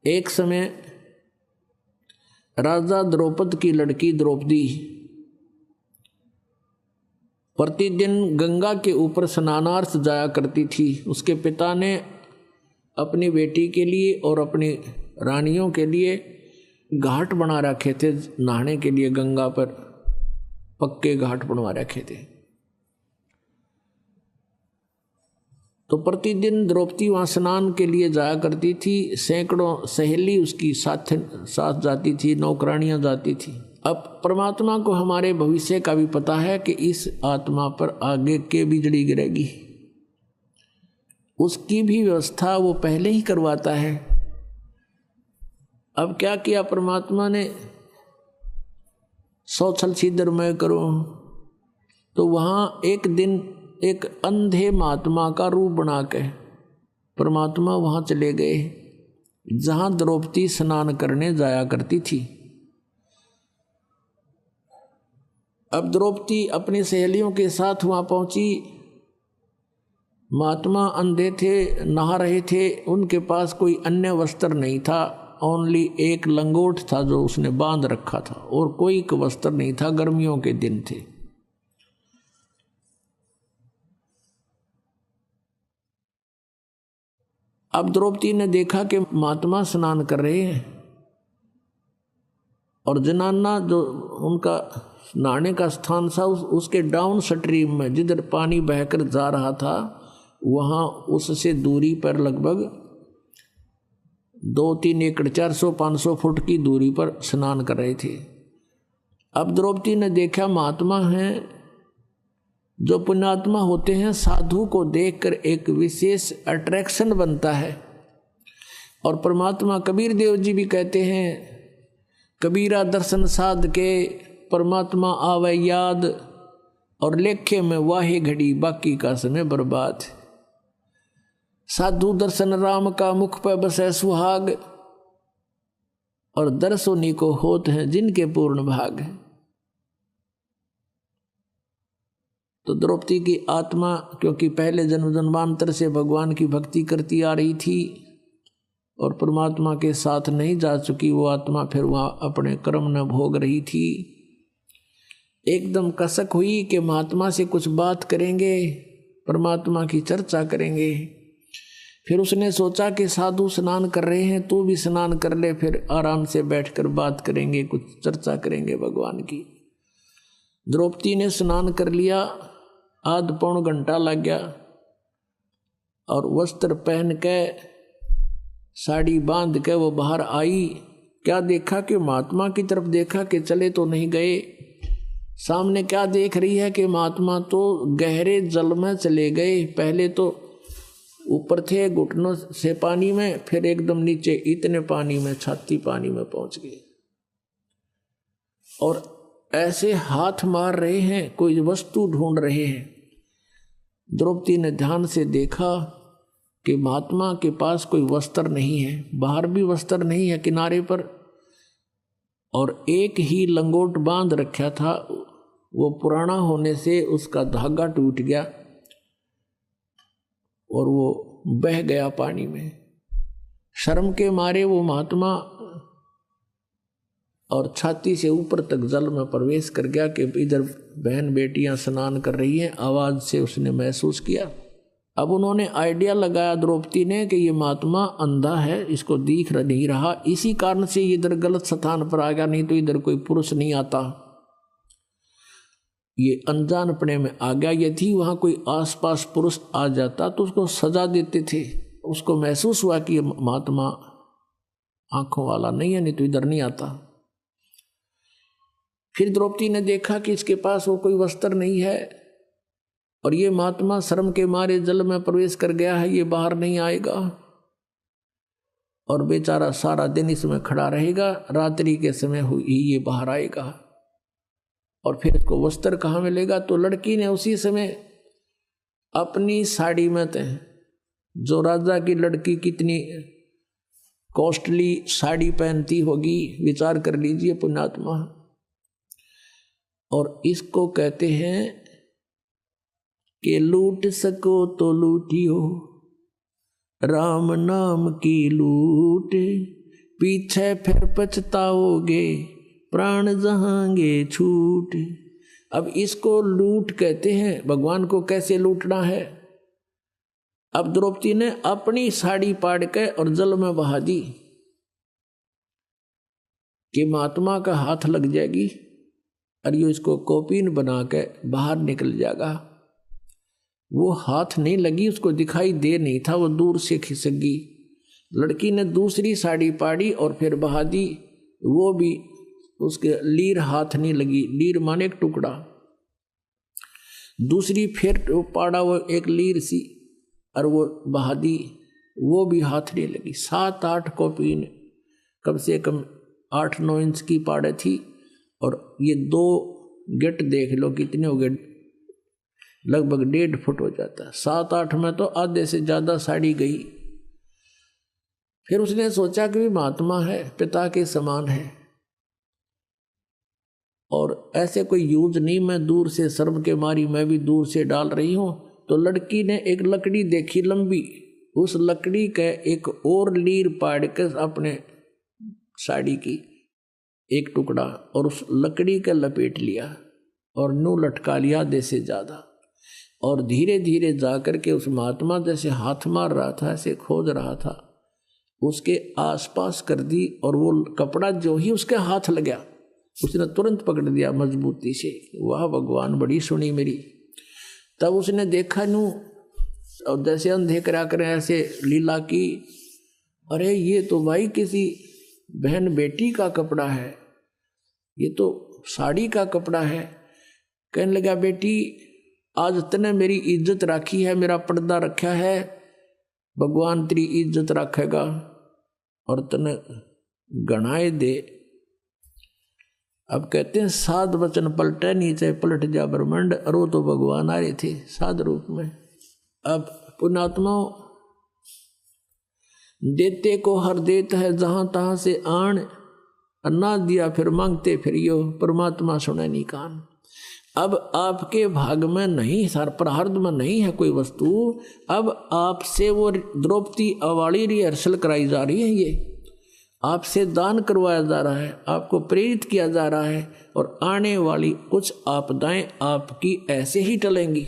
एक समय राजा द्रौपद की लड़की द्रौपदी प्रतिदिन गंगा के ऊपर स्नानार्थ जाया करती थी। उसके पिता ने अपनी बेटी के लिए और अपनी रानियों के लिए घाट बना रखे थे नहाने के लिए, गंगा पर पक्के घाट बनवा रखे थे। तो प्रतिदिन द्रौपदी वहाँ स्नान के लिए जाया करती थी। सैकड़ों सहेली उसकी साथ जाती थी, नौकरानियाँ जाती थी। अब परमात्मा को हमारे भविष्य का भी पता है कि इस आत्मा पर आगे के बिजली गिरेगी, उसकी भी व्यवस्था वो पहले ही करवाता है। अब क्या किया परमात्मा ने, सौ छल छिद्र मैं करूं, तो वहाँ एक दिन एक अंधे महात्मा का रूप बना के परमात्मा वहाँ चले गए जहाँ द्रौपदी स्नान करने जाया करती थी। अब द्रौपदी अपनी सहेलियों के साथ वहाँ पहुँची। महात्मा अंधे थे, नहा रहे थे, उनके पास कोई अन्य वस्त्र नहीं था, ओनली एक लंगोट था जो उसने बांध रखा था, और कोई वस्त्र नहीं था, गर्मियों के दिन थे। अब द्रौपदी ने देखा कि महात्मा स्नान कर रहे हैं और जनाना जो उनका नहाने का स्थान था उसके डाउन स्ट्रीम में जिधर पानी बहकर जा रहा था वहाँ उससे दूरी पर लगभग 2-3 एकड़ 400-500 फुट की दूरी पर स्नान कर रहे थे। अब द्रौपदी ने देखा महात्मा हैं, जो पुण्यात्मा होते हैं, साधु को देखकर एक विशेष अट्रैक्शन बनता है। और परमात्मा कबीर देव जी भी कहते हैं, कबीरा दर्शन साध के परमात्मा आवे याद, और लेखे में वाहे घड़ी बाकी का समय बर्बाद। साधु दर्शन राम का मुख पर बसे सुहाग, और दर्शोनी को होत हैं जिनके पूर्ण भाग। तो द्रौपदी की आत्मा क्योंकि पहले जन्म जन्मांतर से भगवान की भक्ति करती आ रही थी और परमात्मा के साथ नहीं जा चुकी वो आत्मा फिर वहाँ अपने कर्म न भोग रही थी। एकदम कसक हुई कि महात्मा से कुछ बात करेंगे, परमात्मा की चर्चा करेंगे। फिर उसने सोचा कि साधु स्नान कर रहे हैं, तू भी स्नान कर ले, फिर आराम से बैठकर बात करेंगे, कुछ चर्चा करेंगे भगवान की। द्रौपदी ने स्नान कर लिया, आध पौन घंटा लग गया, और वस्त्र पहन के साड़ी बांध के वो बाहर आई। क्या देखा कि महात्मा की तरफ देखा कि चले तो नहीं गए। सामने क्या देख रही है कि महात्मा तो गहरे जल में चले गए। पहले तो ऊपर थे घुटनों से पानी में, फिर एकदम नीचे इतने पानी में, छाती पानी में पहुंच गए, और ऐसे हाथ मार रहे हैं, कोई वस्तु ढूंढ रहे हैं। द्रौपदी ने ध्यान से देखा कि महात्मा के पास कोई वस्त्र नहीं है, बाहर भी वस्त्र नहीं है किनारे पर, और एक ही लंगोट बांध रखा था, वो पुराना होने से उसका धागा टूट गया और वो बह गया पानी में। शर्म के मारे वो महात्मा और छाती से ऊपर तक जल में प्रवेश कर गया कि इधर बहन बेटियां स्नान कर रही हैं। आवाज से उसने महसूस किया। अब उन्होंने आइडिया लगाया द्रौपदी ने कि ये महात्मा अंधा है, इसको दिख नहीं रहा, इसी कारण से इधर गलत स्थान पर आ गया, नहीं तो इधर कोई पुरुष नहीं आता, ये अनजानपने में आ गया। यदि वहाँ कोई आसपास पुरुष आ जाता तो उसको सजा देते थे। उसको महसूस हुआ कि ये महात्मा आंखों वाला नहीं है, नहीं तो इधर नहीं आता। फिर द्रौपदी ने देखा कि इसके पास वो कोई वस्त्र नहीं है, और ये महात्मा शर्म के मारे जल में प्रवेश कर गया है, ये बाहर नहीं आएगा, और बेचारा सारा दिन इसमें खड़ा रहेगा, रात्रि के समय हुई ये बाहर आएगा, और फिर इसको वस्त्र कहाँ मिलेगा। तो लड़की ने उसी समय अपनी साड़ी में, जो राजा की लड़की कितनी कॉस्टली साड़ी पहनती होगी, विचार कर लीजिए पुण्यात्मा। और इसको कहते हैं कि लूट सको तो लूटियो, राम नाम की लूट पीछे फिर पछताओगे, प्राण जहांगे छूट। अब इसको लूट कहते हैं। भगवान को कैसे लूटना है? अब द्रौपदी ने अपनी साड़ी पाड़ के और जल में बहा दी कि महात्मा का हाथ लग जाएगी और ये इसको कौपीन बना के बाहर निकल जाएगा। वो हाथ नहीं लगी, उसको दिखाई दे नहीं था, वो दूर से खिसक गई। लड़की ने दूसरी साड़ी पाड़ी और फिर बहा दी, वो भी उसके लीर हाथ नहीं लगी। लीर माने एक टुकड़ा। दूसरी फिर पाड़ा वो एक लीर सी और वो बहा दी, वो भी हाथ नहीं लगी। 7-8 कौपीन, कम से कम 8-9 इंच की पाड़े थी। और ये 2 गेट देख लो कितने हो गए, लगभग 1.5 फुट हो जाता। 7-8 में तो आधे से ज़्यादा साड़ी गई। फिर उसने सोचा कि भी महात्मा है, पिता के समान है और ऐसे कोई यूज नहीं, मैं दूर से शर्म के मारी मैं भी दूर से डाल रही हूँ। तो लड़की ने एक लकड़ी देखी लंबी, उस लकड़ी के एक और लीर पाड़ के अपने साड़ी की एक टुकड़ा और उस लकड़ी का लपेट लिया और नू लटका लिया आधे से ज़्यादा। और धीरे धीरे जाकर के उस महात्मा जैसे हाथ मार रहा था, ऐसे खोज रहा था, उसके आसपास कर दी। और वो कपड़ा जो ही उसके हाथ लगा, उसने तुरंत पकड़ दिया मजबूती से। वाह भगवान, बड़ी सुनी मेरी। तब उसने देखा नू और जैसे अंधे करा कर ऐसे लीला की, अरे ये तो भाई किसी बहन बेटी का कपड़ा है, ये तो साड़ी का कपड़ा है। कहने लगा, बेटी आज तने मेरी इज्जत रखी है, मेरा पर्दा रखा है, भगवान तेरी इज्जत रखेगा और तने गणाए दे। अब कहते हैं 7 वचन पलटे नीचे पलट जा ब्रह्मांड, और वो तो भगवान आ रहे थे साध रूप में। अब पुण्यात्मा देते को हर देत है, जहां तहां से आन, ना दिया फिर मांगते फिरियो, परमात्मा सुने नहीं कान। अब आपके भाग में नहीं, सर प्रारब्ध में नहीं है कोई वस्तु। अब आपसे वो द्रौपदी वाली रिहर्सल कराई जा रही है, ये आपसे दान करवाया जा रहा है, आपको प्रेरित किया जा रहा है। और आने वाली कुछ आपदाएं आपकी ऐसे ही टलेंगी।